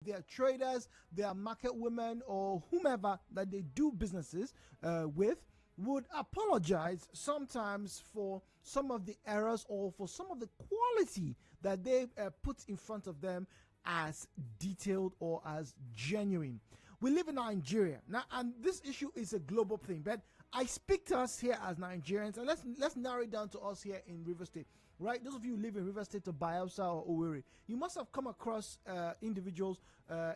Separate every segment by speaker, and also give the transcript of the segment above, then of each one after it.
Speaker 1: They are traders, they are market women, or whomever that they do businesses with, would apologize sometimes for some of the errors or for some of the quality that they put in front of them as detailed or as genuine. We live in Nigeria now, and this issue is a global thing, but I speak to us here as Nigerians, and let's narrow it down to us here in River State, right? Those of you who live in River State or Bayelsa or Owerri, you must have come across individuals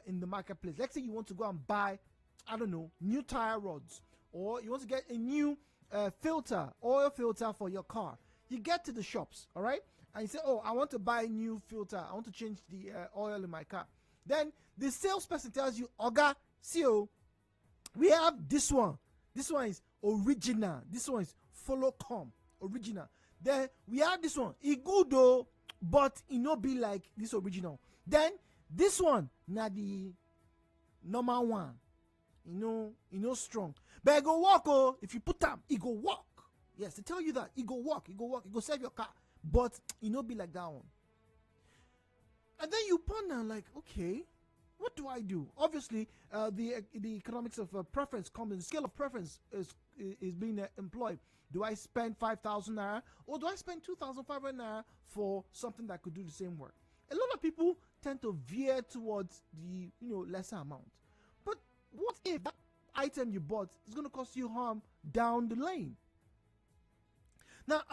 Speaker 1: in the marketplace. Let's say you want to go and buy, I don't know, new tire rods, or you want to get a new oil filter for your car. You get to the shops, all right, and you say, oh, I want to buy a new filter, I want to change the oil in my car. Then the salesperson tells you, Oga, CEO, we have this one is original, this one is follow come original. Then we have this one, it good though, but it no be like this original. Then this one na the normal one, you know strong, but it go work. Oh, if you put them, it go work. Yes, they tell you that it go work, it go save your car, but it no be like that one. And then you ponder like, okay, what do I do? Obviously, the economics of preference comes in. The scale of preference is being employed. Do I spend 5,000 naira or do I spend 2,500 naira for something that could do the same work? A lot of people tend to veer towards the lesser amount. But what if that item you bought is going to cost you harm down the lane? Now,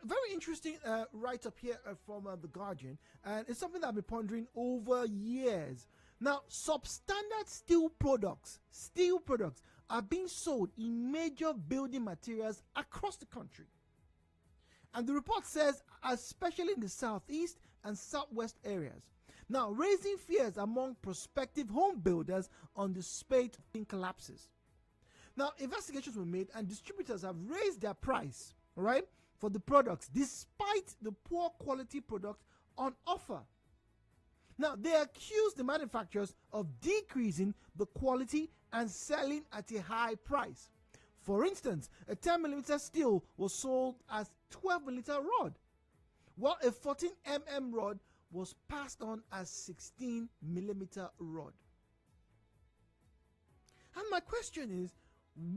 Speaker 1: very interesting write-up here from The Guardian, and it's something that I've been pondering over years. Now, substandard steel products are being sold in major building materials across the country. And the report says, especially in the southeast and southwest areas. Now, raising fears among prospective home builders on the spate of collapses. Now, investigations were made and distributors have raised their price, right, for the products despite the poor quality product on offer. Now, they accuse the manufacturers of decreasing the quality and selling at a high price. For instance, a 10mm steel was sold as 12mm rod, while a 14mm rod was passed on as 16mm rod. And my question is,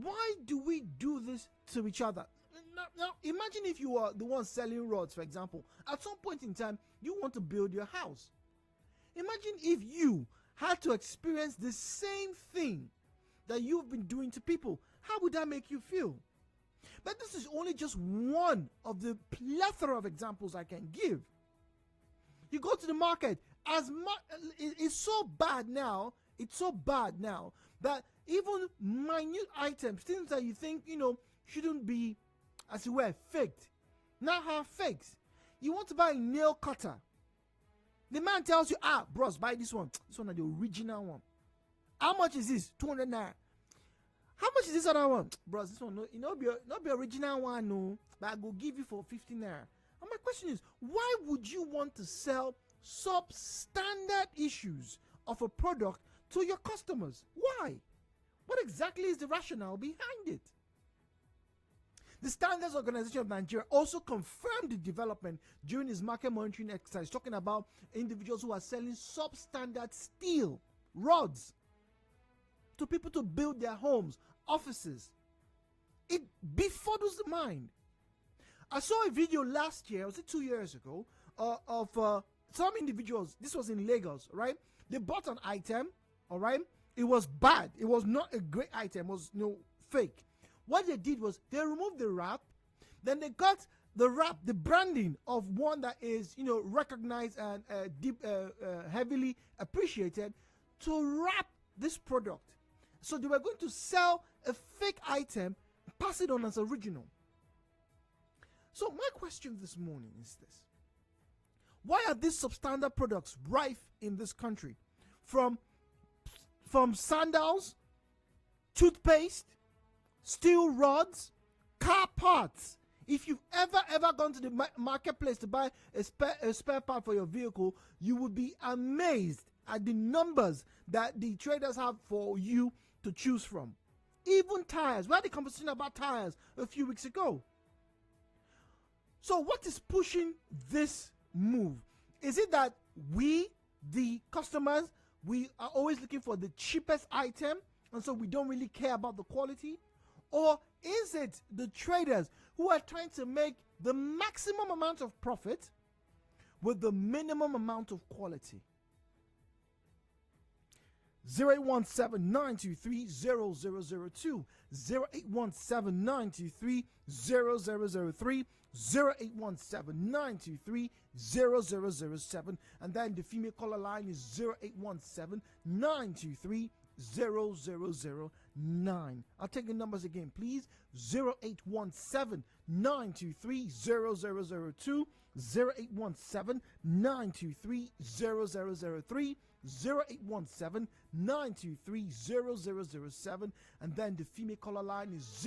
Speaker 1: why do we do this to each other? Now, imagine if you are the one selling rods, for example. At some point in time, you want to build your house. Imagine if you had to experience the same thing that you've been doing to people. How would that make you feel? But this is only just one of the plethora of examples I can give. You go to the market, it's so bad now that even minute items, things that you think shouldn't be, as it were, faked, now have fakes. You want to buy a nail cutter, the man tells you, bros, buy this one is the original one. How much is this? 200 naira. How much is this other one? Bros, this one not be original one, no, but I go give you for 50 naira. And my question is, why would you want to sell substandard issues of a product to your customers? Why? What exactly is the rationale behind it? The Standards Organization of Nigeria also confirmed the development during its market monitoring exercise, talking about individuals who are selling substandard steel rods to people to build their homes, offices. It befuddles the mind. I saw a video last year, was it 2 years ago, of some individuals. This was in Lagos, right? They bought an item, all right? It was bad. It was not a great item. It was fake. What they did was they removed the wrap, then they got the wrap, the branding of one that is, recognized and heavily appreciated, to wrap this product. So they were going to sell a fake item, pass it on as original. So my question this morning is this: why are these substandard products rife in this country? From sandals, toothpaste, steel rods, car parts. If you've ever gone to the marketplace to buy a spare part for your vehicle, you would be amazed at the numbers that the traders have for you to choose from. Even tires. We had a conversation about tires a few weeks ago. So what is pushing this move? Is it that we, the customers, we are always looking for the cheapest item, and so we don't really care about the quality? Or is it the traders who are trying to make the maximum amount of profit with the minimum amount of quality? 0817-923-0002, 0817-923-0003, 0817-923-0007, and then the female caller line is 0817-923-0009. I'll take the numbers again, please. 0817-923-0002, 0817-923-0003, 0817-923-0007, and then the female caller line is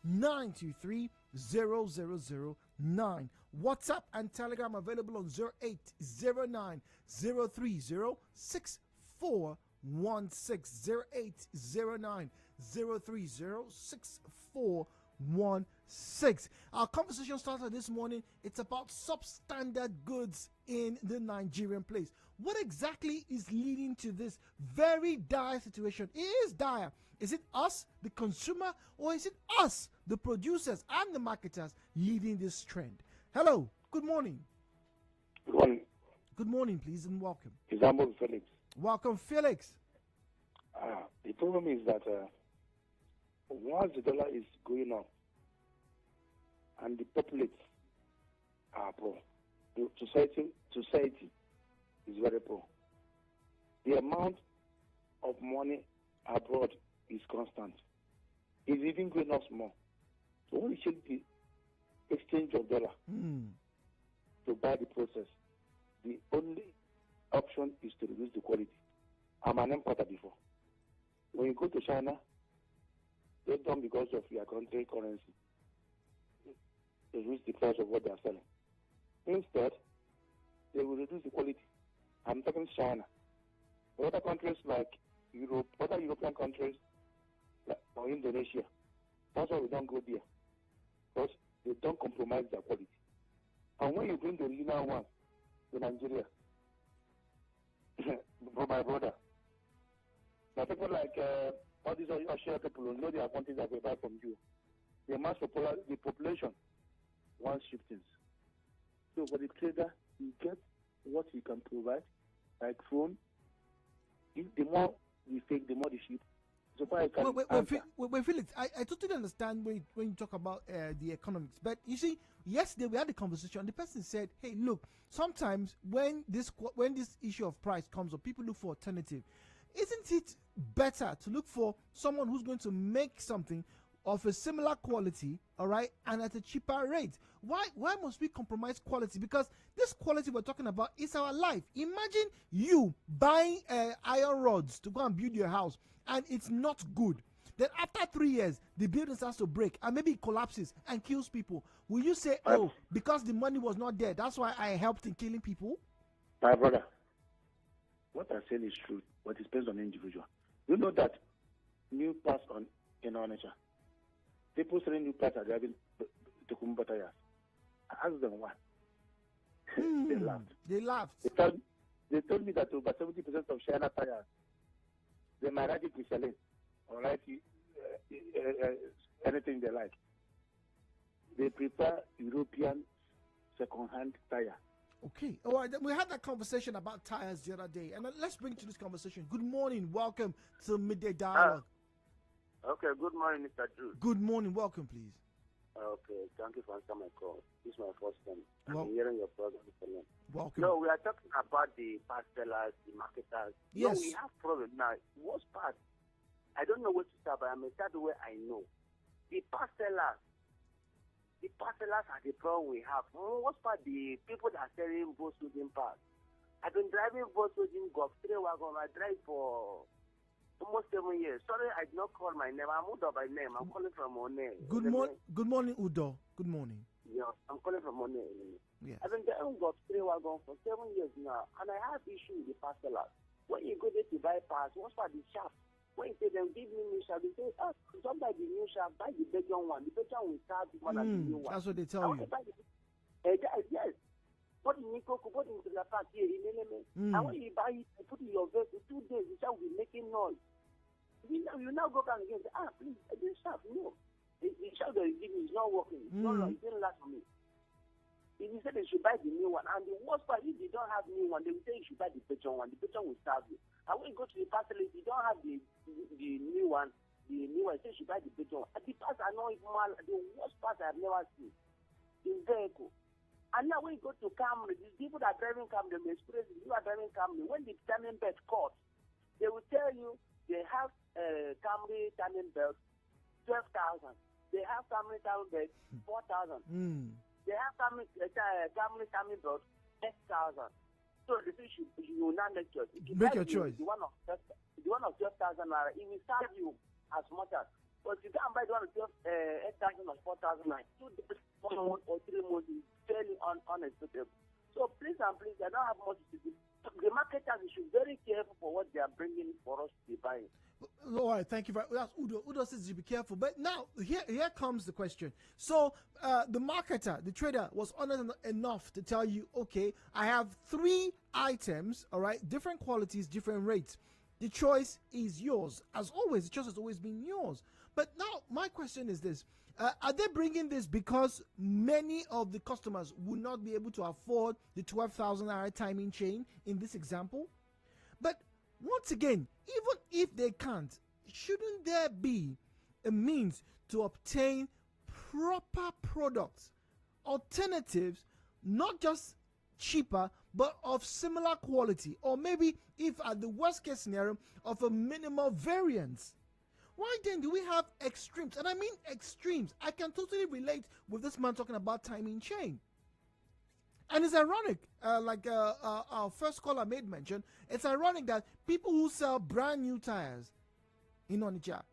Speaker 1: 0817-923-0009. WhatsApp and Telegram available on 0809-030-6416, 0809-030-6416. Our conversation started this morning. It's about substandard goods in the Nigerian place. What exactly is leading to this very dire situation? It is dire. Is it us, the consumer, or is it us, the producers and the marketers, leading this trend? Hello, good morning.
Speaker 2: Good morning.
Speaker 1: Good morning, please, and welcome.
Speaker 2: Example, Felix.
Speaker 1: Welcome, Felix.
Speaker 2: The problem is that once the dollar is going up and the populace are poor, the society is very poor. The amount of money abroad is constant. It's even going up small. So when we check the exchange of dollar to buy the process, the only option is to reduce the quality. I'm an importer before. When you go to China, they don't because of your country currency. They reduce the price of what they are selling. Instead, they will reduce the quality. I'm talking China. Other countries like Europe, other European countries like, or Indonesia, that's why we don't go there. Because they don't compromise their quality. And when you bring the original one to Nigeria, for my brother, now people like all these Asian people who know their countries that they buy from you, the population wants shiftings. So for the trader, you get what he can provide, like phone. The more we fake, the more the ship. So far I can
Speaker 1: wait, Felix, I totally understand when you talk about the economics. But you see, yesterday we had a conversation. The person said, hey, look, sometimes when this issue of price comes up, people look for alternative. Isn't it better to look for someone who's going to make something of a similar quality, all right, and at a cheaper rate? Why must we compromise quality? Because this quality we're talking about is our life. Imagine you buying iron rods to go and build your house, and it's not good. Then after 3 years, the building starts to break, and maybe it collapses and kills people. Will you say, oh, because the money was not there, that's why I helped in killing people?
Speaker 2: My brother, what I said is true, but it's based on the individual. You know that new parts in our nature. People selling new parts are driving to Kumbata tires. I asked them why. They laughed. They told me that over 70% of China tires, they might write it Michelin or write anything they like. They prefer European second-hand tire.
Speaker 1: Okay. All right. We had that conversation about tires the other day, and let's bring to this conversation. Good morning. Welcome to Midday Dialogue.
Speaker 3: Okay. Good morning, Mr. Jude.
Speaker 1: Good morning. Welcome, please.
Speaker 3: Okay. Thank you for answering my call. This is my first time. I'm hearing your program, Mr. Len.
Speaker 1: Welcome.
Speaker 3: No, we are talking about the parcellers, the marketers.
Speaker 1: Yes.
Speaker 3: No, we have problem now. Worst part, I don't know what to say, but I'm going to start the way I know. The parcellers are the problem we have. What's part the people that are selling Volkswagen parts? I've been driving Volkswagen Golf 3 wagon. I drive for almost 7 years. Sorry, I did not call my name. I'm Udo by name. I'm calling from One.
Speaker 1: Good morning, Udo. Good morning.
Speaker 3: Yes, I'm calling from One.
Speaker 1: Yes.
Speaker 3: I've been driving Golf 3 wagon for 7 years now, and I have issue with the parcellers. When you go there to buy parts, what's part the shaft? When you say them give me new shaft, they say, sometimes the new shaft, buy the Belgian one. The Belgian will start more than the new one.
Speaker 1: That's what they tell you.
Speaker 3: Yes. Put in Nikoko, put into the park here in Eleme. And when you buy it, you put in your vehicle 2 days, the child will be making noise. You now go back again and say, please, this stuff, no. The child that you give me is not working. No, it didn't last for me. If you say they should buy the new one, and the worst part, if they don't have new one, they will say you should buy the better one. The better will serve you. And when you go to the parcel, if you don't have the new one, say you should buy the better one. And the parts are not even mal. The worst part I've never seen. The vehicle. And now when you go to Camry, these people that are driving Camry, they experience you are driving Camry. When the timing belt cuts, they will tell you they have Camry timing belt 12,000. They have Camry timing belt 4,000. They have Camry timing belt 8,000. So the thing you will not make choice.
Speaker 1: Make your choice.
Speaker 3: The one of 12,000 naira, it will serve you as much as. But if you can't buy the one of 8,000 or 4,000 naira, 2 days, 1 month or 3 months is fairly unacceptable. So please and please, I don't have much to do. The marketers should be very careful for what they are bringing for us to be buying.
Speaker 1: All right, thank you very much. That's Udo. Udo says you be careful. But now, here comes the question. So, the marketer, the trader, was honest enough to tell you, okay, I have 3 items, all right, different qualities, different rates. The choice is yours. As always, the choice has always been yours. But now, my question is this. Are they bringing this because many of the customers would not be able to afford the 12,000 naira timing chain in this example? But once again, even if they can't, shouldn't there be a means to obtain proper products, alternatives, not just cheaper, but of similar quality, or maybe, if at the worst case scenario, of a minimal variance? Why then do we have extremes? And I mean extremes. I can totally relate with this man talking about timing chain. And it's ironic, like our first caller made mention, it's ironic that people who sell brand new tires in Onitsha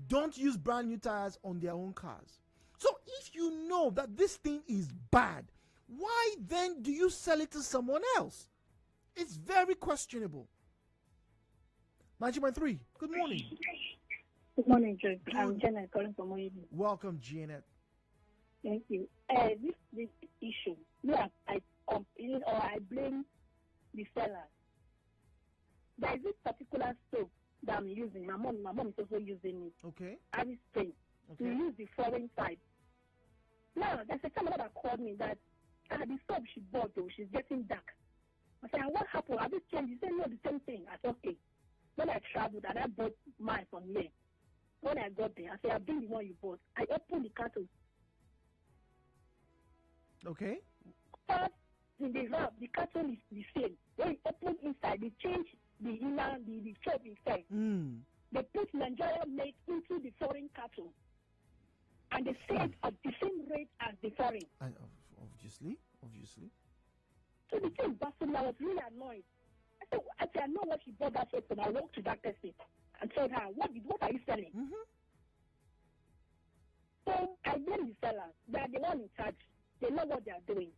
Speaker 1: don't use brand new tires on their own cars. So if you know that this thing is bad, why then do you sell it to someone else? It's very questionable. 90.3, good morning.
Speaker 4: Good morning, George. I'm Janet calling from Oyebi.
Speaker 1: Welcome, Janet.
Speaker 4: Thank you. This issue, I complain or I blame the seller. There is this particular soap that I'm using. My mom is also using it.
Speaker 1: Okay.
Speaker 4: Irish Spring.
Speaker 1: Okay.
Speaker 4: To use the foreign side. Now, there's a customer that called me that the soap she bought, though, she's getting dark. I said, what happened? Have you changed? He said, no, the same thing. I said, okay. When I traveled, and I bought mine from here. When I got there, I said, I've been the one you bought. I opened the carton.
Speaker 1: Okay.
Speaker 4: But in the wrap, the carton is the same. When you open inside, they change the inner, the soap inside. They put Nigeria made into the foreign carton. And they sell at the same rate as the foreign.
Speaker 1: Obviously.
Speaker 4: So the thing baffled me. I was really annoyed. I said, I know what she bought that soap, and I walked to that person and told her, what are you selling? So I blame the sellers. They are the one in charge. They know what they are doing.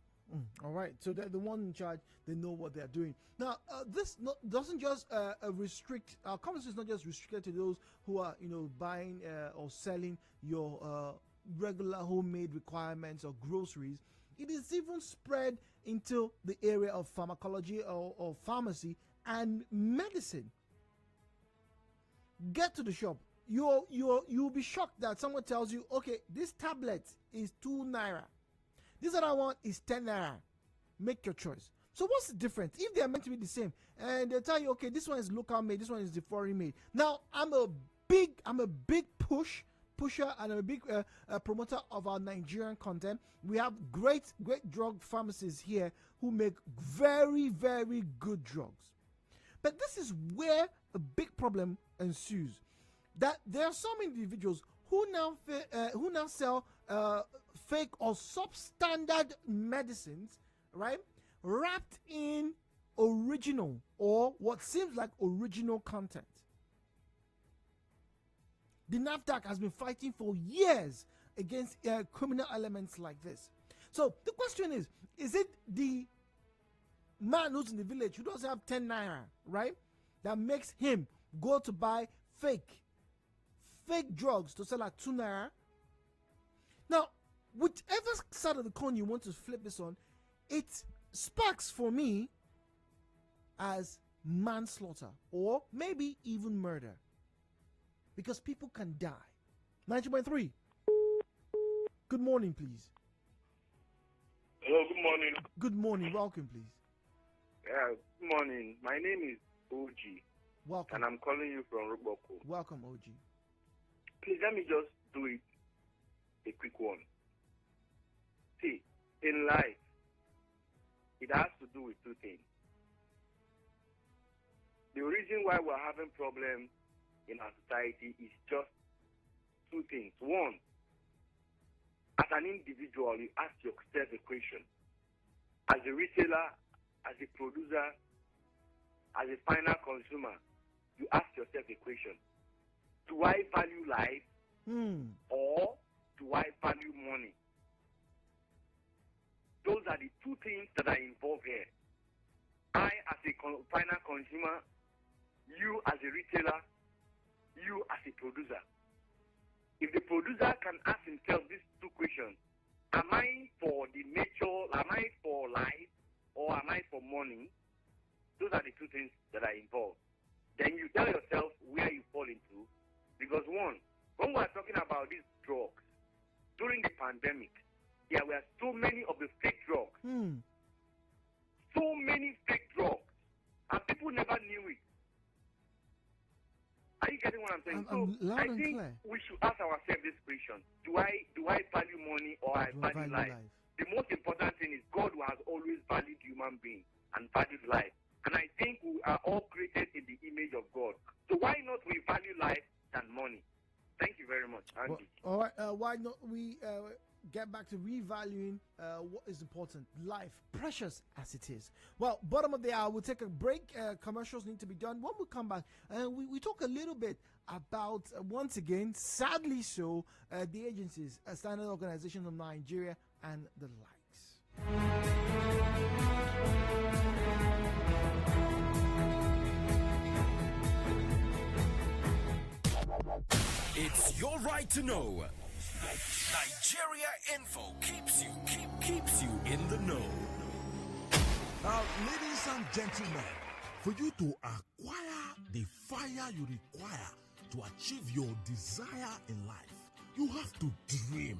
Speaker 1: All right. So they're the one in charge. They know what they're doing. Now, this doesn't just restrict. Our conversation is not just restricted to those who are, buying or selling your regular homemade requirements or groceries. It is even spread into the area of pharmacology or pharmacy and medicine. Get to the shop. You'll be shocked that someone tells you, okay, this tablet is 2 naira. This other one is 10 naira. Make your choice. So what's the difference? If they are meant to be the same, and they tell you, okay, this one is local made, this one is the foreign made. Now, I'm a big pusher, and I'm a big promoter of our Nigerian content. We have great drug pharmacists here who make very, very good drugs. But this is where a big problem ensues. That there are some individuals who now sell fake or substandard medicines, right? Wrapped in original or what seems like original content. The NAFDAC has been fighting for years against criminal elements like this. So the question is it the man who's in the village who doesn't have 10 naira, right, that makes him go to buy fake drugs to sell at 2 naira? Now, whichever side of the coin you want to flip this on, it sparks for me as manslaughter or maybe even murder, because people can die. 90.3. Good morning, please.
Speaker 5: Hello, good morning.
Speaker 1: Good morning. Welcome, please.
Speaker 5: Yeah, good morning. My name is OG,
Speaker 1: Welcome.
Speaker 5: and I'm calling you from Ruboko.
Speaker 1: Welcome, OG.
Speaker 5: Please let me just do it a quick one. See, in life, it has to do with two things. The reason why we're having problems in our society is just two things. One, as an individual, you ask yourself a question. As a retailer, as a producer, as a final consumer, you ask yourself a question. Do I value life or do I value money? Those are the two things that are involved here. I as a final consumer, you as a retailer, you as a producer. If the producer can ask himself these two questions, am I for the nature, am I for life, or am I for money? Those are the two things that are involved. Then you tell yourself where you fall into. Because one, when we are talking about these drugs, during the pandemic, there were so many of the fake drugs. So many fake drugs. And people never knew it. Are you getting what I'm saying? I think we should ask ourselves this question. Do I value money or I value life? The most important thing is God who has always valued human beings and valued life. And I think we are all created in the image of God. So why not we value life than money? Thank you very much, Andy.
Speaker 1: Well, all right, why not we get back to revaluing what is important, life, precious as it is. Well, bottom of the hour, we'll take a break. Commercials need to be done. When we come back, we talk a little bit about, once again, sadly so, the agencies, standard organizations of Nigeria and the likes.
Speaker 6: It's your right to know. Nigeria Info keeps you in the know.
Speaker 7: Now, ladies and gentlemen, for you to acquire the fire you require to achieve your desire in life, you have to dream.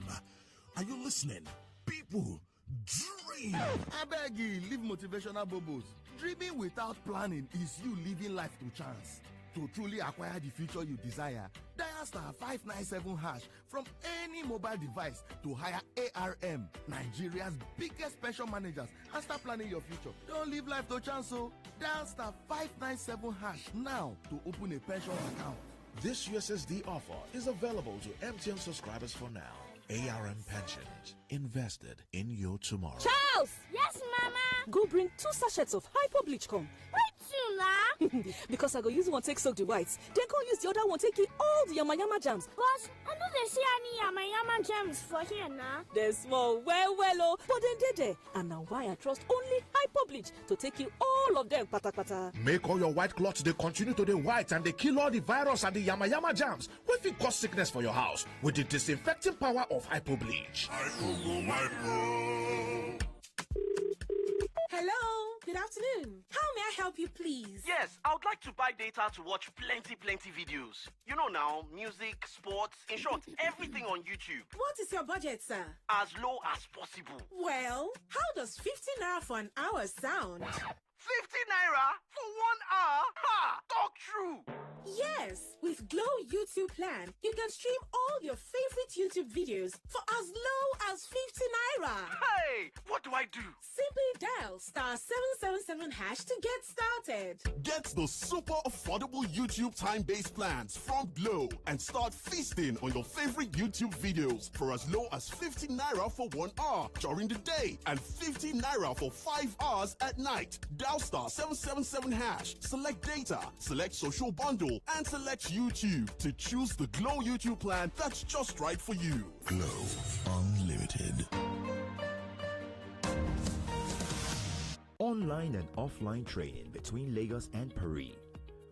Speaker 7: Are you listening? People, dream.
Speaker 8: I beg you, leave motivational bobos. Dreaming without planning is you living life to chance. To truly acquire the future you desire, dial *597# from any mobile device to hire ARM, Nigeria's biggest pension managers, and start planning your future. Don't leave life to chance, so dial *597# now to open a pension account.
Speaker 9: This USSD offer is available to MTN subscribers for now. ARM Pensions, invested in your tomorrow.
Speaker 10: Charles!
Speaker 11: Yes, Mama?
Speaker 10: Go bring 2 sachets of hyper bleach, come.
Speaker 11: Why 2, La?
Speaker 10: Because I go use one take soak the whites, then go use the other one take it all the yama jams.
Speaker 11: Boss, I know they see any yama jams for here now.
Speaker 10: They're small, well, but then they there. And now why I trust only hyper bleach to take you all of them, pata.
Speaker 9: Make all your white cloths, they continue to the white and they kill all the virus and the yama jams. If it cause sickness for your house with the disinfecting power of hypo bleach.
Speaker 12: Hello, good afternoon. How may I help you, please?
Speaker 13: Yes, I would like to buy data to watch plenty videos. You know now, music, sports, in short, everything on YouTube.
Speaker 12: What is your budget, sir?
Speaker 13: As low as possible.
Speaker 12: Well, how does 50 naira for an hour sound?
Speaker 13: 50 naira for 1 hour? Ha! Talk true!
Speaker 12: Yes, with Glow YouTube plan, you can stream all your favorite YouTube videos for as low as 50 naira.
Speaker 13: Hey, what do I do?
Speaker 12: Simply dial *777# to get started.
Speaker 14: Get the super affordable YouTube time-based plans from Glow and start feasting on your favorite YouTube videos for as low as 50 naira for 1 hour during the day and 50 naira for 5 hours at night. Dial *777#, select data, select social bundle, and select YouTube to choose the Glow YouTube plan that's just right for you.
Speaker 9: Glow Unlimited.
Speaker 15: Online and offline training between Lagos and Paris.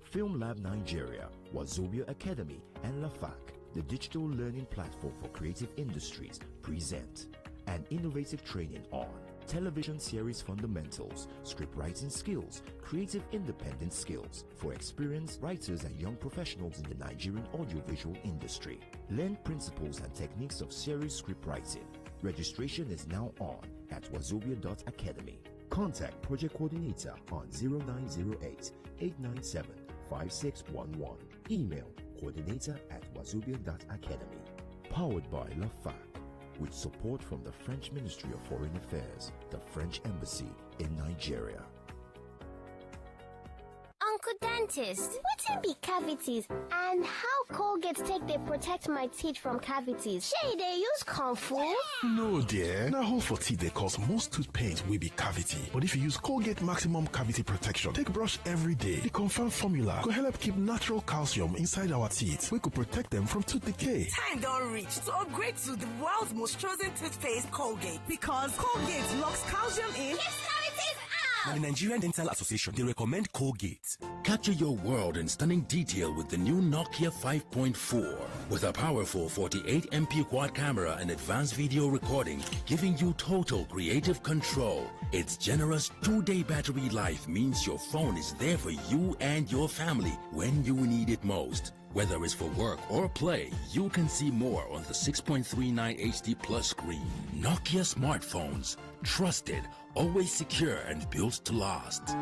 Speaker 15: Film Lab Nigeria, Wazobia Academy, and LAFAC, the digital learning platform for creative industries, present an innovative training on television series fundamentals, scriptwriting skills, creative independent skills for experienced writers and young professionals in the Nigerian audiovisual industry. Learn principles and techniques of series scriptwriting. Registration is now on at wazobia.academy. Contact Project Coordinator on 0908 897 5611. Email coordinator@wazobia.academy. Powered by LAFAC, with support from the French Ministry of Foreign Affairs, the French Embassy in Nigeria.
Speaker 16: Uncle Dentist, wetin be cavities and how Colgate take dey protect my teeth from cavities? Shey dey use comfort?
Speaker 17: No dear, na hole for teeth dey cause most tooth pain wey be cavity. But if you use Colgate Maximum Cavity Protection take brush every day, the confirmed formula go help keep natural calcium inside our teeth wey go protect them from tooth decay.
Speaker 18: Time don reach to upgrade to the world's most chosen toothpaste, Colgate, because Colgate locks calcium in.
Speaker 16: Keeps cavities
Speaker 6: Now,
Speaker 16: out!
Speaker 6: the Nigerian Dental Association, they recommend Colgate. Capture your world in stunning detail with the new Nokia 5.4. With a powerful 48 MP quad camera and advanced video recording, giving you total creative control. Its generous 2-day battery life means your phone is there for you and your family when you need it most. Whether it's for work or play, you can see more on the 6.39 HD Plus screen. Nokia smartphones. Trusted, always secure, and built to last.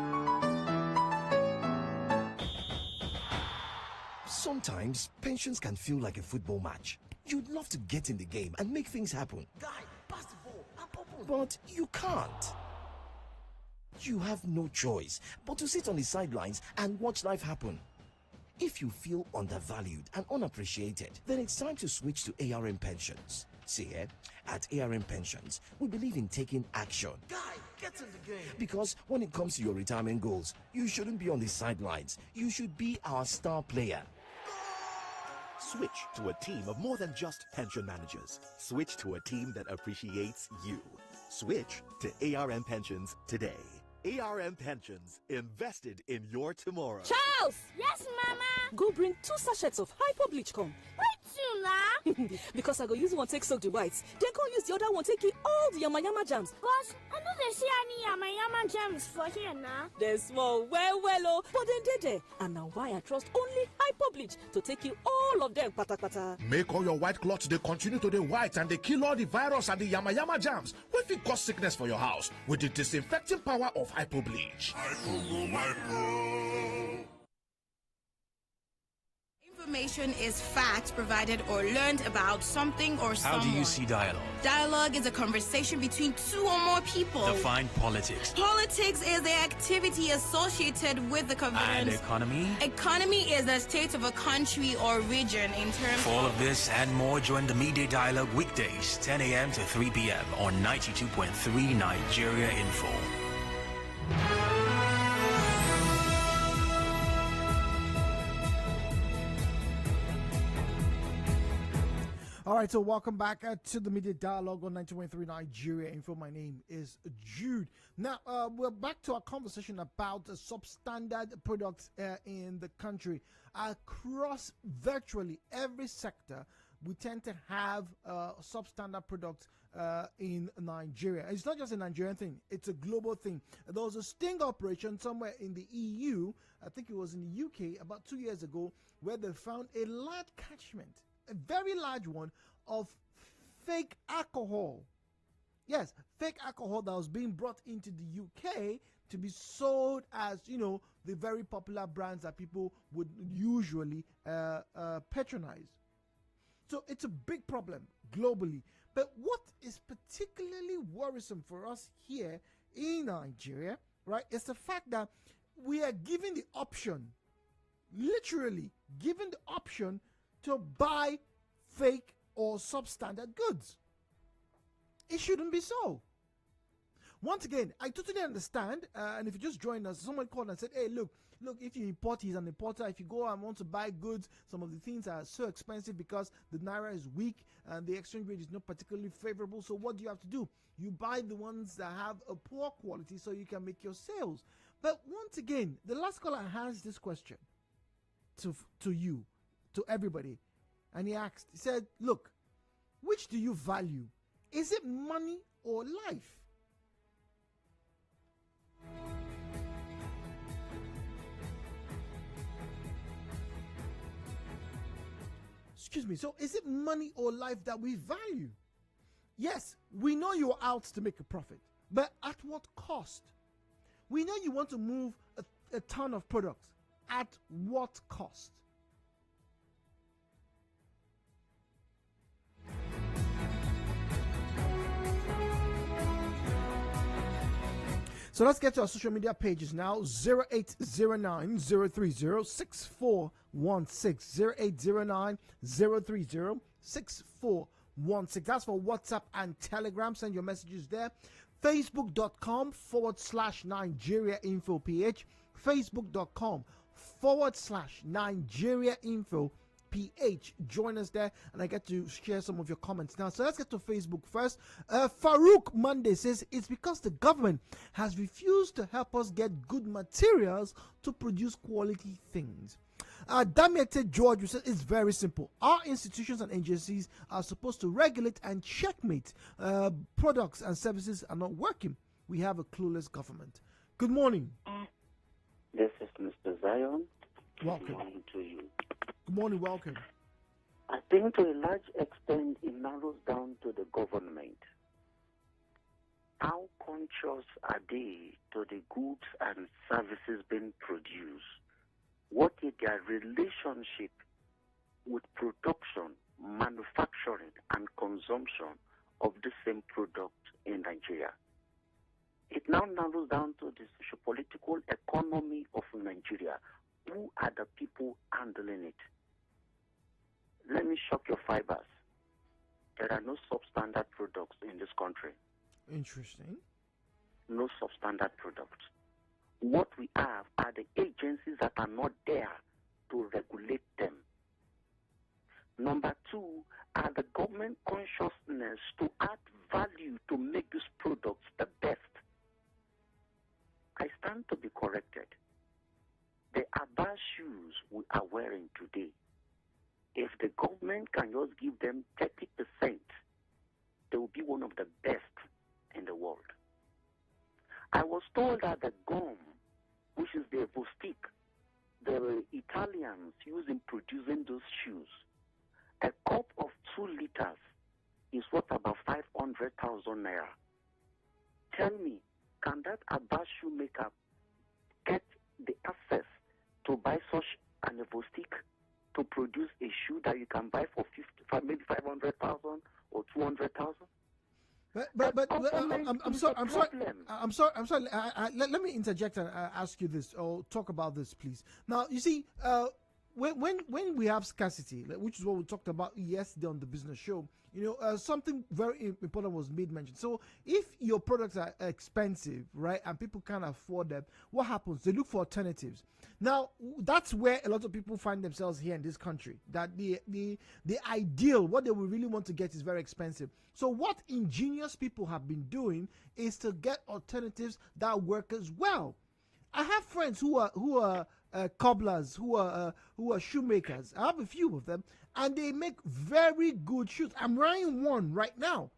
Speaker 19: Sometimes pensions can feel like a football match. You'd love to get in the game and make things happen. Guy, pass the ball. But you can't. You have no choice but to sit on the sidelines and watch life happen. If you feel undervalued and unappreciated, then it's time to switch to ARM Pensions. See here, at ARM Pensions, we believe in taking action.
Speaker 18: Guy, get in the game.
Speaker 19: Because when it comes to your retirement goals, you shouldn't be on the sidelines. You should be our star player.
Speaker 20: Switch to a team of more than just pension managers. Switch to a team that appreciates you. Switch to ARM Pensions today. ARM Pensions, invested in your tomorrow.
Speaker 10: Charles!
Speaker 11: Yes, Mama.
Speaker 10: Go bring 2 sachets of hypo bleach come.
Speaker 11: Wait, you la?
Speaker 10: Because I go use one take soak the whites. Then go use the other one take it all the yama jams.
Speaker 11: Boss, I know they see any yama gems for here now.
Speaker 10: There's small well oh. But then there. And now why I trust only hypo bleach to take you all of them pata.
Speaker 9: Make all your white cloths they continue to the white and they kill all the virus and the yama jams. When it cause sickness for your house with the disinfecting power of hypo bleach.
Speaker 21: Information is facts provided or learned about something or someone.
Speaker 22: How do you see dialogue?
Speaker 21: Dialogue is a conversation between 2 or more people.
Speaker 22: Define politics.
Speaker 21: Politics is the activity associated with the governance.
Speaker 22: And economy?
Speaker 21: Economy is the state of a country or region in terms
Speaker 22: For all of this and more, join the Midday Dialogue weekdays, 10 a.m. to 3 p.m. on 92.3 Nigeria Info.
Speaker 1: All right, so welcome back to the Media Dialogue on 91.3 Nigeria Info. My name is Jude. Now, we're back to our conversation about substandard products in the country. Across virtually every sector, we tend to have substandard products in Nigeria. It's not just a Nigerian thing, it's a global thing. There was a sting operation somewhere in the EU, I think it was in the UK, about 2 years ago, where they found a large catchment, a very large one, of fake alcohol. Yes, fake alcohol that was being brought into the UK to be sold as, you know, the very popular brands that people would usually patronize. So it's a big problem globally. But what is particularly worrisome for us here in Nigeria, right, is the fact that we are given the option, literally given the option, to buy fake or substandard goods. It shouldn't be so. Once again, I totally understand, and if you just joined us, someone called and said, hey, look, if you import, he's an importer. If you go and want to buy goods, some of the things are so expensive because the naira is weak and the exchange rate is not particularly favorable. So what do you have to do? You buy the ones that have a poor quality so you can make your sales. But once again, the last caller has this question to you, to everybody. And he asked, he said, look, which do you value? Is it money or life? Excuse me. So is it money or life that we value? Yes, we know you're out to make a profit, but at what cost? We know you want to move a ton of products. At what cost? So let's get to our social media pages now. 0809 030 6416. 0809 030 6416. That's for WhatsApp and Telegram. Send your messages there. Facebook.com/Nigeria Info PH. Facebook.com/Nigeria Info PH. Join us there, and I get to share some of your comments now. So let's get to Facebook first. Farouk Monday says it's because the government has refused to help us get good materials to produce quality things. Damiete George says it's very simple. Our institutions and agencies are supposed to regulate and checkmate products and services are not working. We have a clueless government. Good morning.
Speaker 2: This is Mr. Zion.
Speaker 1: Welcome.
Speaker 2: Good morning to you.
Speaker 1: Good morning, welcome.
Speaker 2: I think to a large extent it narrows down to the government. How conscious are they to the goods and services being produced? What is their relationship with production, manufacturing, and consumption of the same product in Nigeria? It now narrows down to the socio-political economy of Nigeria. Who are the people handling it? Let me shock your fibers. There are no substandard products in this country.
Speaker 1: Interesting.
Speaker 2: No substandard products. What we have are the agencies that are not there to regulate them. Number two, are the government consciousness to add value to make these products the best. I stand to be corrected. The Abba shoes we are wearing today, if the government can just give them 30%, they will be one of the best in the world. I was told that the gum, which is the Vostik, the Italians use in producing those shoes, a cup of 2 liters is worth about 500,000 naira. Tell me, can that Abba shoemaker get the access to buy such an Vostik to produce a shoe that you can buy for maybe 500,000 or 200,000?
Speaker 1: But I'm sorry. Let me interject and ask you this, or talk about this, please. Now, you see, when we have scarcity, which is what we talked about yesterday on the business show, something very important was made mention. So if your products are expensive, right, and people can't afford them, what happens? They look for alternatives. Now, that's where a lot of people find themselves here in this country, that the ideal, what they will really want to get, is very expensive. So what ingenious people have been doing is to get alternatives that work as well. I have friends who are cobblers, who are shoemakers. I have a few of them, and they make very good shoes. I'm wearing one right now.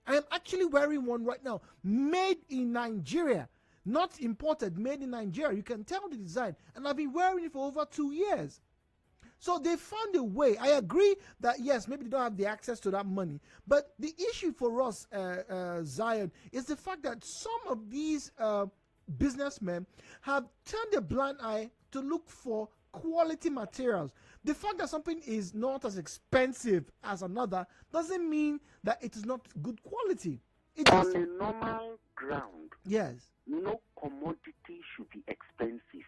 Speaker 1: I am actually wearing one right now, made in Nigeria, not imported, made in Nigeria. You can tell the design, and I've been wearing it for over 2 years. So they found a way. I agree that yes, maybe they don't have the access to that money, but the issue for us, Zion, is the fact that some of these businessmen have turned a blind eye to look for quality materials. The fact that something is not as expensive as another doesn't mean that it is not good quality.
Speaker 2: On a normal ground,
Speaker 1: yes,
Speaker 2: no commodity should be expensive.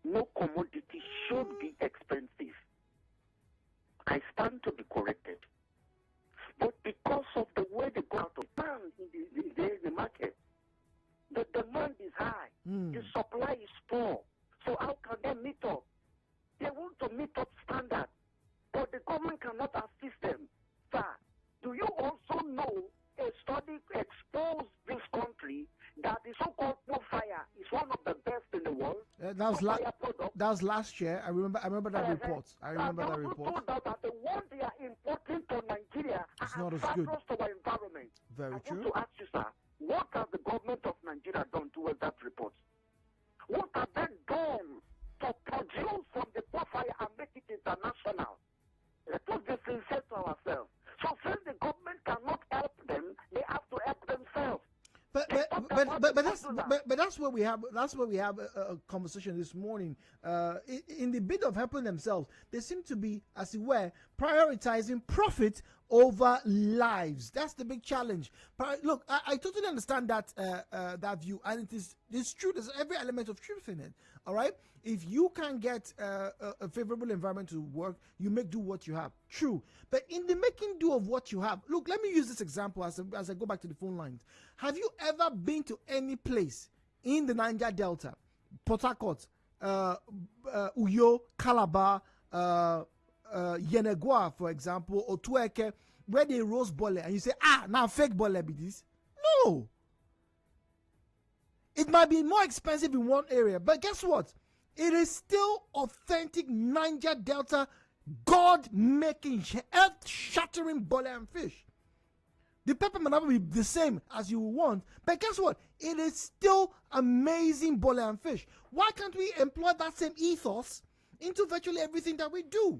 Speaker 2: No commodity should be expensive. I stand to be corrected. But because of the way they go out of demand in the market, the demand is high, the supply is poor. So how can they meet up? They want to meet up standard, but the government cannot assist them. Sir, do you also know a study exposed this country that the so-called fire is one of the best in the world?
Speaker 1: That was last year. I remember that report. I remember that report.
Speaker 2: That the one they are importing to Nigeria
Speaker 1: is not as
Speaker 2: good
Speaker 1: good.
Speaker 2: to our environment.
Speaker 1: Very true.
Speaker 2: I want to ask you, sir, What has the government of Nigeria done towards that report? What have they done to produce from the profile and make it international? Let us be sincere to ourselves. So since the government cannot help them, they have to help themselves.
Speaker 1: But that's where we have a conversation this morning. In the bid of helping themselves, they seem to be, as it were, prioritizing profit over lives. That's the big challenge. Look, I totally understand that that view, and it's true. There's every element of truth in it. All right. If you can get a favorable environment to work, you make do what you have. True. But in the making do of what you have, look, let me use this example as I go back to the phone lines. Have you ever been to any place in the Niger Delta, Port Harcourt, Uyo, Calabar, Yenegua, for example, or Tueke, where they roast bole, and you say, now fake bole be this? No. It might be more expensive in one area, but guess what? It is still authentic Niger Delta, God-making, earth-shattering bole and fish. The pepper may not be the same as you want, but guess what? It is still amazing bole and fish. Why can't we employ that same ethos into virtually everything that we do?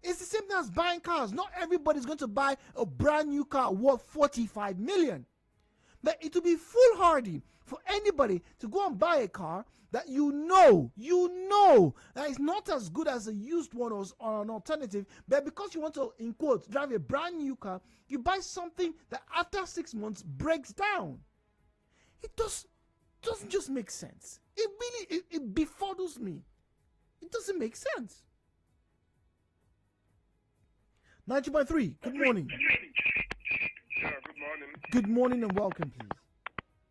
Speaker 1: It's the same thing as buying cars. Not everybody's going to buy a brand new car worth 45 million. But it will be foolhardy for anybody to go and buy a car that you know that is not as good as a used one or an alternative, but because you want to, in quotes, drive a brand new car, you buy something that after 6 months breaks down. It doesn't just make sense. It really it befuddles me. It doesn't make sense. 90.3, good morning.
Speaker 3: Yeah, good morning.
Speaker 1: Good morning and welcome, please.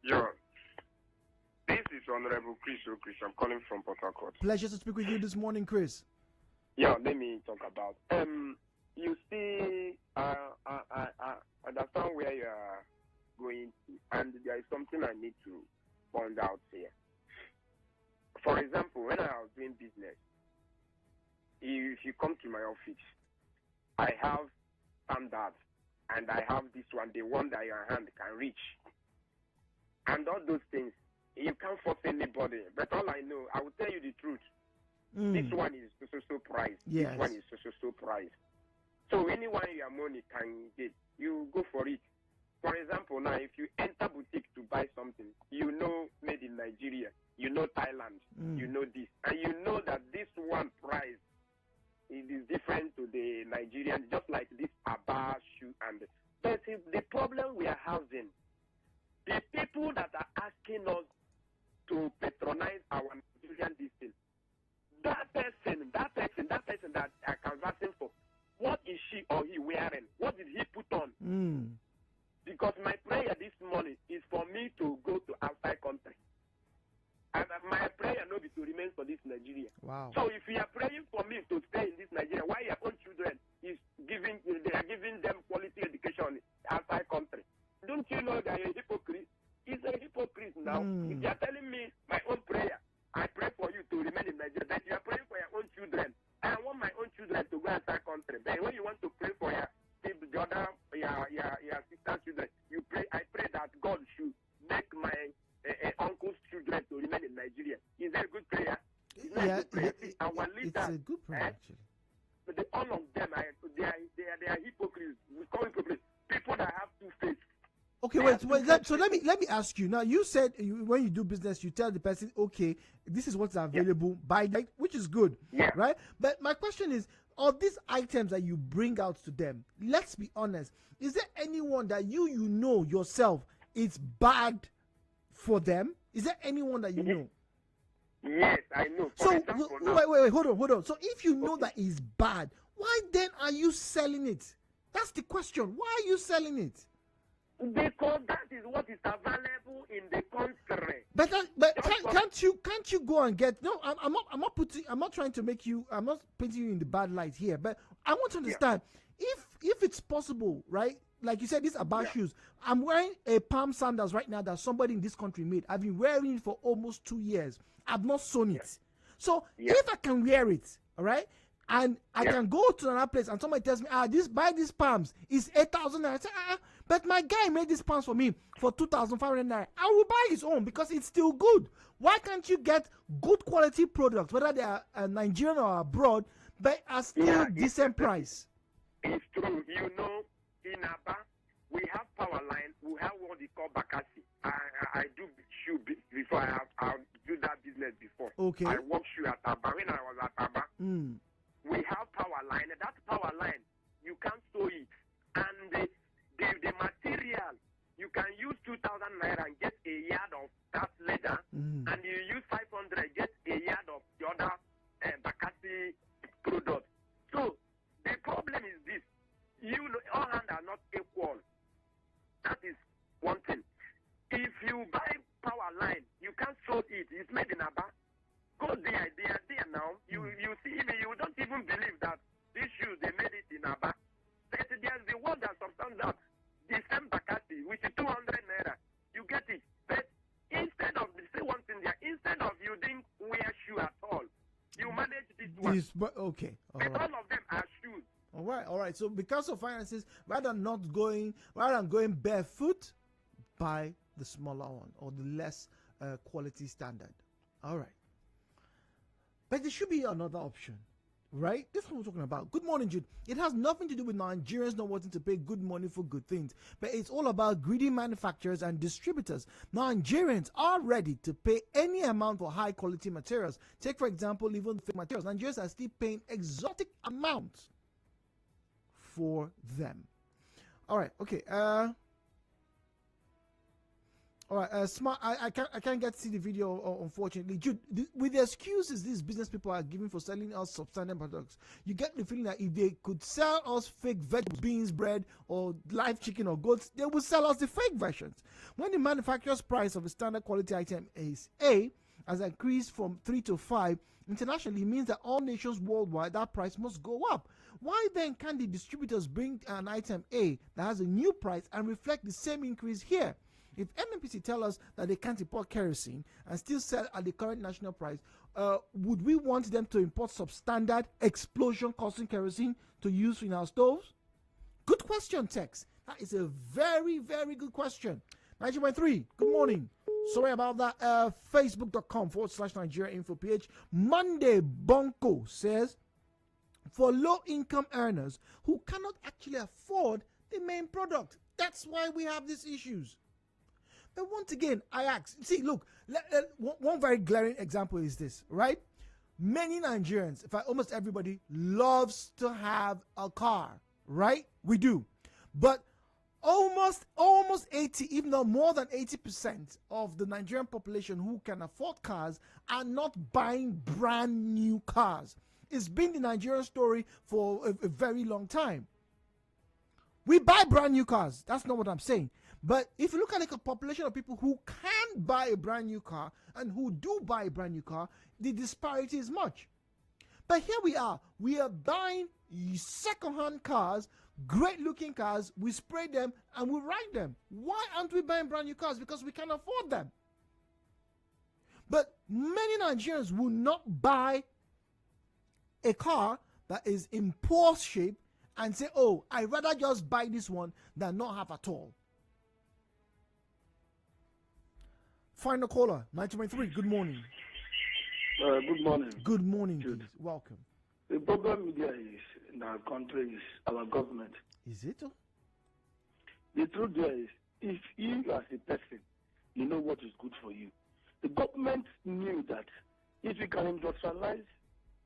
Speaker 3: Yeah. This is Honorable Chris O'Chris. I'm calling from Port Harcourt.
Speaker 1: Pleasure to speak with you this morning, Chris.
Speaker 3: Yeah, let me talk about. You see, I understand where you are going to, and there is something I need to point out here. For example, when I was doing business, if you come to my office, I have standards, and I have this one, the one that your hand can reach. And all those things, you can't force anybody. But all I know, I will tell you the truth. This one is so price.
Speaker 1: Yes.
Speaker 3: This one is so price. So anyone your money can get, you go for it. For example, now if you enter boutique to buy something, you know made in Nigeria, you know Thailand, you know this, and you know that this one price it is different to the Nigerian, just like this Abba shoe. But the problem we are having, the people that are asking us to patronize our Nigerian district, that person that are conversing for, what is she or he wearing? What did he put on? Because my prayer this morning is for me to go to outside country. And my prayer no be to remain for this Nigeria.
Speaker 1: Wow.
Speaker 3: So if you are praying for me to stay in this Nigeria, why your own children they are giving them quality education outside country? Don't you know they are a hypocrite? He's a hypocrite now. If you are telling me my own prayer, I pray for you to remain in Nigeria, but you are praying for your own children. I want my own children to go outside country. But when you want to pray for your sister's children, you pray. I pray that God should make my uncle's children to remain in Nigeria. Is that a good prayer? Our leaders,
Speaker 1: it's a good prayer, actually.
Speaker 3: All of them, they are hypocrites. We call hypocrites. People that have two faces.
Speaker 1: Okay, wait. So let me ask you. Now, you said when you do business, you tell the person, okay, this is what's available, buy that, which is good, right? But my question is, of these items that you bring out to them, let's be honest, is there anyone that you know yourself is bad for them? Is there anyone that you know?
Speaker 3: Yes, I know.
Speaker 1: So wait, hold on. So if you know that is bad, why then are you selling it? That's the question. Why are you selling it?
Speaker 3: Because that is what is available in the country.
Speaker 1: But can't you go and get? No, I'm not trying to make you. I'm not painting you in the bad light here. But I want to understand if it's possible, right? Like you said, these are bad shoes. I'm wearing a palm sandals right now that somebody in this country made. I've been wearing it for almost 2 years. I've not sewn it. So if I can wear it, all right, and I can go to another place and somebody tells me, buy these palms, it's 8,000. I say, But my guy made this pants for me for 2,500 naira. I will buy his own because it's still good. Why can't you get good quality products, whether they are Nigerian or abroad, but at still decent price?
Speaker 3: It's true. You know, in Aba, we have power line. We have what they call Bakassi. I do shoe before. I do that business before.
Speaker 1: Okay.
Speaker 3: I work shoe at Aba. When I was at Aba, we have power line. That power line, you can't sew it. And the material, you can use 2,000 naira and get a yard of that leather, and you use 500, get a yard of the other Bakassi product. So the problem is this: all hands are not equal. That is one thing. If you buy power line, you can't sew it. It's made in Aba. Go there, they are there now. You see, you don't even believe that these shoes they made it in Aba. But there's the one that Substandard, the same Bakassi, which is 200 naira. You get it. But instead of, say one thing there, instead of you didn't wear shoe at all, you manage this one.
Speaker 1: Okay.
Speaker 3: But all of them are shoes.
Speaker 1: All right. So because of finances, rather than going barefoot, buy the smaller one or the less quality standard. All right. But there should be another option, right? This is what we're talking about. Good morning, Jude. It has nothing to do with Nigerians not wanting to pay good money for good things, but it's all about greedy manufacturers and distributors. Nigerians are ready to pay any amount for high quality materials. Take, for example, even fake materials. Nigerians are still paying exotic amounts for them. All right. Okay. All right, Smart. I can't get to see the video, unfortunately. Jude, with the excuses these business people are giving for selling us substandard products, you get the feeling that if they could sell us fake vegetables, beans, bread, or live chicken or goats, they would sell us the fake versions. When the manufacturer's price of a standard quality item is A, has increased from 3 to 5, internationally means that all nations worldwide, that price must go up. Why then can't the distributors bring an item A that has a new price and reflect the same increase here? If NNPC tell us that they can't import kerosene and still sell at the current national price, would we want them to import substandard explosion causing kerosene to use in our stoves? Good question, Tex. That is a very, very good question. 90.3, good morning. Sorry about that. Facebook.com/Nigeria Info page. Monday Bonko says, for low-income earners who cannot actually afford the main product. That's why we have these issues. But once again, I ask, see, look, one very glaring example is this, right? Many Nigerians, in fact, almost everybody, loves to have a car, right? We do. But almost 80, if not more than 80% of the Nigerian population who can afford cars are not buying brand new cars. It's been the Nigerian story for a very long time. We buy brand new cars. That's not what I'm saying. But if you look at like a population of people who can buy a brand new car and who do buy a brand new car, the disparity is much. But here we are buying second-hand cars, great-looking cars, we spray them and we ride them. Why aren't we buying brand new cars? Because we can afford them. But many Nigerians will not buy a car that is in poor shape and say, oh, I'd rather just buy this one than not have at all. Final caller, 90.3, good morning.
Speaker 4: Good morning.
Speaker 1: Good morning, please. Welcome.
Speaker 4: The problem media is in our country is our government.
Speaker 1: Is it?
Speaker 4: The truth there is, if you as a person, you know what is good for you. The government knew that if we can industrialize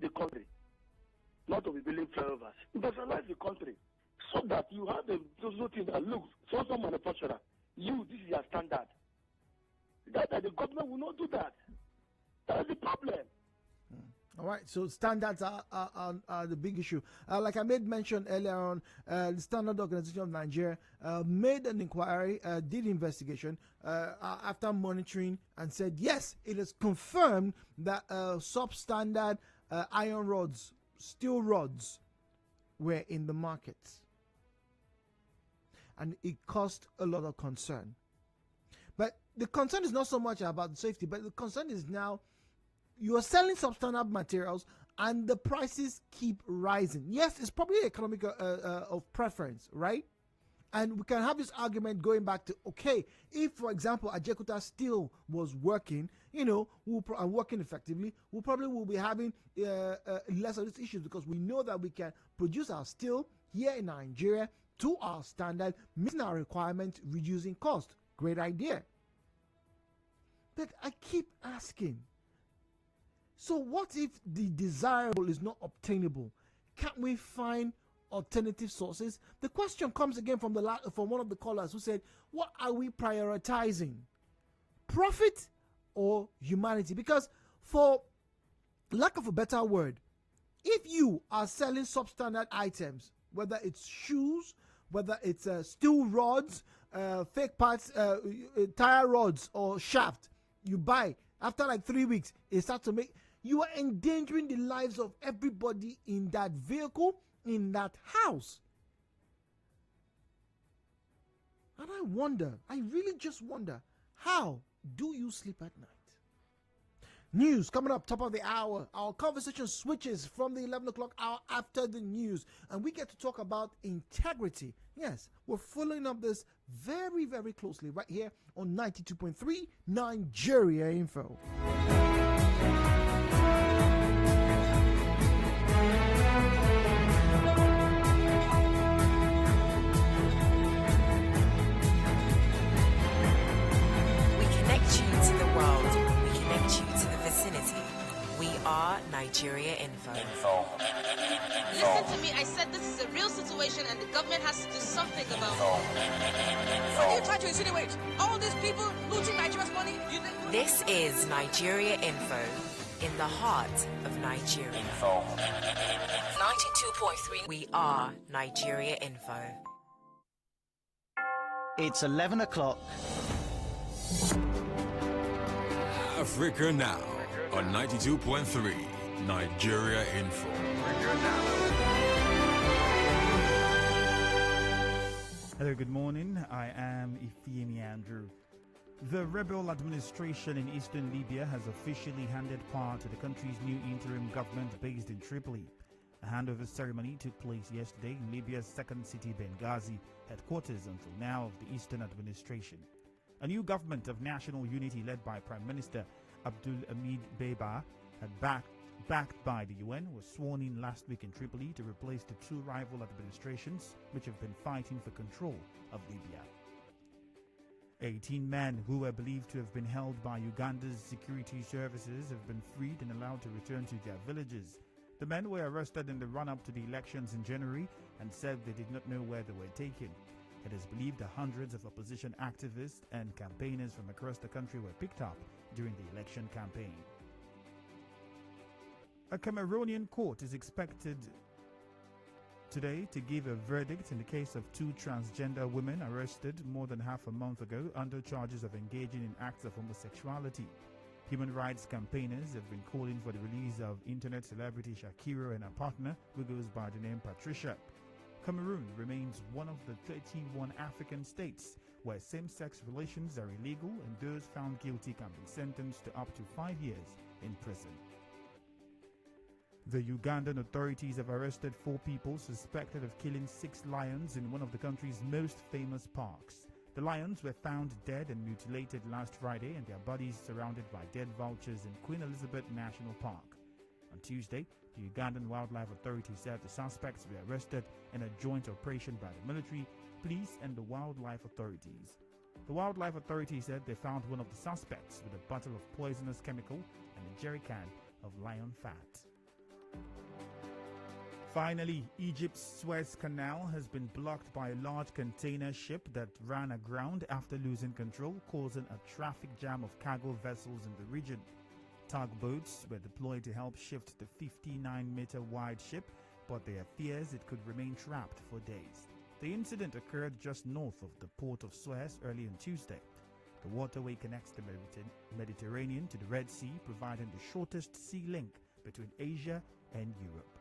Speaker 4: the country, not to be building flyovers, industrialize the country so that you have a thing that looks, so manufacturer, this is your standard. That the government will not do that. That's the problem.
Speaker 1: All right, so standards are the big issue. Like I made mention earlier on, the Standard Organization of Nigeria made an inquiry, did investigation after monitoring and said, yes, it is confirmed that substandard iron rods, steel rods were in the market. And it caused a lot of concern. But the concern is not so much about the safety, but the concern is now you are selling substandard materials and the prices keep rising. Yes, it's probably economic of preference, right? And we can have this argument going back to, okay, if, for example, Ajekuta still was working, and working effectively, we probably will be having less of these issues, because we know that we can produce our steel here in Nigeria to our standard, meeting our requirements, reducing cost. Great idea. But I keep asking, so what if the desirable is not obtainable? Can't we find alternative sources? The question comes again from one of the callers who said, what are we prioritizing? Profit or humanity? Because, for lack of a better word, if you are selling substandard items, whether it's shoes, whether it's steel rods, fake parts, tire rods or shaft, you buy, after like 3 weeks, it starts to make, you are endangering the lives of everybody in that vehicle, in that house. And I wonder, I really just wonder, how do you sleep at night? News coming up, top of the hour. Our conversation switches from the 11 o'clock hour after the news, and we get to talk about integrity. Yes, we're following up this very, very closely right here on 92.3 Nigeria Info.
Speaker 5: We connect you to the world. We connect you to the vicinity. We are Nigeria Info.
Speaker 7: Listen to me, I said this is a real situation and the government has to do something about it. What are you trying to insinuate? All these people looting Nigeria's money?
Speaker 5: This is Nigeria Info, in the heart of Nigeria. 92.3. We are Nigeria Info.
Speaker 23: It's 11 o'clock.
Speaker 6: Africa Now on 92.3 Nigeria Info.
Speaker 24: Hello, good morning. I am Ifeimi Andrew. The rebel administration in eastern Libya has officially handed power to the country's new interim government based in Tripoli. A handover ceremony took place yesterday in Libya's second city, Benghazi, headquarters until now of the eastern administration. A new government of national unity led by Prime Minister Abdul Hamid Dbeibah, backed by the UN, was sworn in last week in Tripoli to replace the two rival administrations which have been fighting for control of Libya. 18 men who were believed to have been held by Uganda's security services have been freed and allowed to return to their villages. The men were arrested in the run-up to the elections in January and said they did not know where they were taken. It is believed that hundreds of opposition activists and campaigners from across the country were picked up during the election campaign. A Cameroonian court is expected today to give a verdict in the case of two transgender women arrested more than half a month ago under charges of engaging in acts of homosexuality. Human rights campaigners have been calling for the release of internet celebrity Shakira and her partner, who goes by the name Patricia. Cameroon remains one of the 31 African states where same-sex relations are illegal, and those found guilty can be sentenced to up to 5 years in prison. The Ugandan authorities have arrested 4 people suspected of killing 6 lions in one of the country's most famous parks. The lions were found dead and mutilated last Friday, and their bodies surrounded by dead vultures in Queen Elizabeth National Park. On Tuesday, the Ugandan Wildlife Authority said the suspects were arrested in a joint operation by the military, police, and the wildlife authorities. The Wildlife Authority said they found one of the suspects with a bottle of poisonous chemical and a jerry can of lion fat. Finally, Egypt's Suez Canal has been blocked by a large container ship that ran aground after losing control, causing a traffic jam of cargo vessels in the region. Tugboats were deployed to help shift the 59-meter wide ship, but there are fears it could remain trapped for days. The incident occurred just north of the port of Suez early on Tuesday. The waterway connects the Mediterranean to the Red Sea, providing the shortest sea link between Asia and Europe.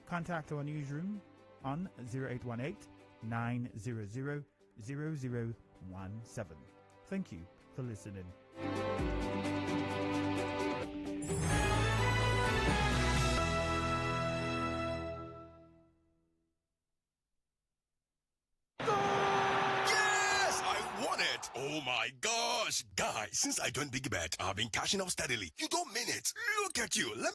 Speaker 24: Contact our newsroom on 0818 900 0017. Thank you for listening.
Speaker 1: Go!
Speaker 8: bet. Oh my gosh. Guys, since I joined Big Bet, I've been cashing out steadily. You don't mean it. Look at you. Let